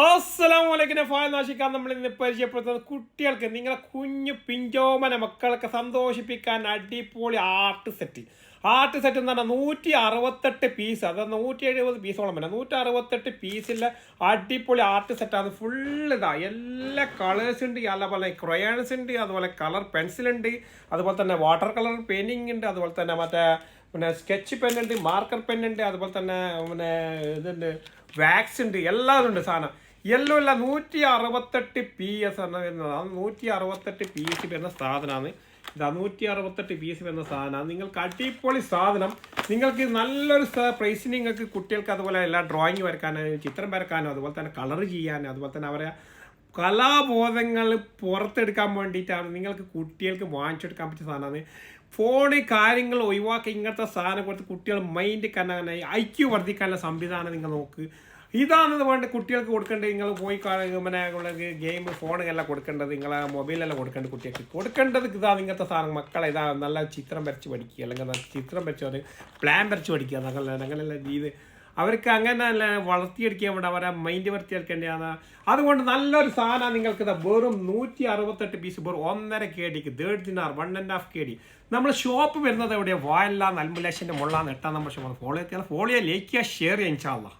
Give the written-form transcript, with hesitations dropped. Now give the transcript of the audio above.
അസ്സലാമലൈക്കും ഫായൽ നാശിക്കാൻ നമ്മൾ ഇന്ന് പരിചയപ്പെടുത്തുന്നത് കുട്ടികൾക്ക് നിങ്ങളെ കുഞ്ഞു പിഞ്ചോമന മക്കളൊക്കെ സന്തോഷിപ്പിക്കാൻ അടിപൊളി ആർട്ട് സെറ്റ് എന്ന് പറഞ്ഞാൽ 168 പീസ്, അത് 170 പീസോളം വേണം. 168 പീസിലെ അടിപൊളി ആർട്ട് സെറ്റാണ്. ഫുള്ള് ഇതാ എല്ലാ കളേഴ്സ് ഉണ്ട്, അതുപോലെ ക്രയോൺസ് ഉണ്ട്, അതുപോലെ കളർ പെൻസിൽ ഉണ്ട്, അതുപോലെ തന്നെ വാട്ടർ കളർ പെയിൻറ്റിങ് ഉണ്ട്, അതുപോലെ തന്നെ പിന്നെ സ്കെച്ച് പെന്നുണ്ട്, മാർക്കർ പെന്നുണ്ട്, അതുപോലെ തന്നെ പിന്നെ ഇതുണ്ട്, വാക്സ് ഉണ്ട്, എല്ലാതും ഉണ്ട് സാധനം. യെല്ലോ അല്ല 168 PS വരുന്നതാണ്. 168 പീസ് വരുന്ന സാധനമാണ്. ഇതാ 168 പീസ് വരുന്ന സാധനമാണ്. നിങ്ങൾക്ക് അടിപൊളി സാധനം. നിങ്ങൾക്ക് നല്ലൊരു പ്രൈസിന് നിങ്ങൾക്ക് കുട്ടികൾക്ക് അതുപോലെ എല്ലാ ഡ്രോയിങ് വരയ്ക്കാനും ചിത്രം വരയ്ക്കാനും അതുപോലെ തന്നെ കളർ ചെയ്യാനും അതുപോലെ തന്നെ അവരെ കലാബോധങ്ങൾ പുറത്തെടുക്കാൻ വേണ്ടിയിട്ടാണ് നിങ്ങൾക്ക് കുട്ടികൾക്ക് വാങ്ങിച്ചെടുക്കാൻ പറ്റിയ സാധനമാണ്. ഫോണ് കാര്യങ്ങൾ ഒഴിവാക്കി ഇങ്ങനത്തെ സാധനം കൊടുത്ത് കുട്ടികൾ മൈൻഡ് കണ്ണാനായി ഐക്യു വർദ്ധിക്കാനുള്ള സംവിധാനം നിങ്ങൾ നോക്ക്. ഇതാണ് വേണ്ട കുട്ടികൾക്ക് കൊടുക്കേണ്ടത്. നിങ്ങൾ പോയി പിന്നെ ഗെയിം ഫോണെല്ലാം കൊടുക്കേണ്ടത്, നിങ്ങളെ മൊബൈലെല്ലാം കൊടുക്കേണ്ടത്. കുട്ടികൾക്ക് കൊടുക്കേണ്ടത് ഇതാണ് ഇങ്ങനത്തെ സാധനം. മക്കളെ ഇതാ നല്ല ചിത്രം വരച്ച് പഠിക്കുക, അല്ലെങ്കിൽ ചിത്രം വരച്ച് പ്ലാൻ വരച്ച് പഠിക്കുക. അങ്ങനെയുള്ള രീതി അവർക്ക് അങ്ങനെ വളർത്തിയെടുക്കാൻ വേണ്ടി അവരെ മൈൻഡ് വളർത്തിയെടുക്കേണ്ടതാണ്. അതുകൊണ്ട് നല്ലൊരു സാധനം നിങ്ങൾക്ക് വെറും 168 പീസ്, വെറും 1.5 KD, 3 ദിനാർ, 1.5 KD. നമ്മൾ ഷോപ്പ് വരുന്നത് എവിടെയാണ്? വായല്ല നൽമുലേഷൻ്റെ മുള്ളാന്ന് 8 നമ്പർ ഷോപ്പ്. ഫോളോ ലൈക്ക് ചെയ്യുക, ഷെയർ ചെയ്യുക. ഇൻഷാ അല്ലാഹ്.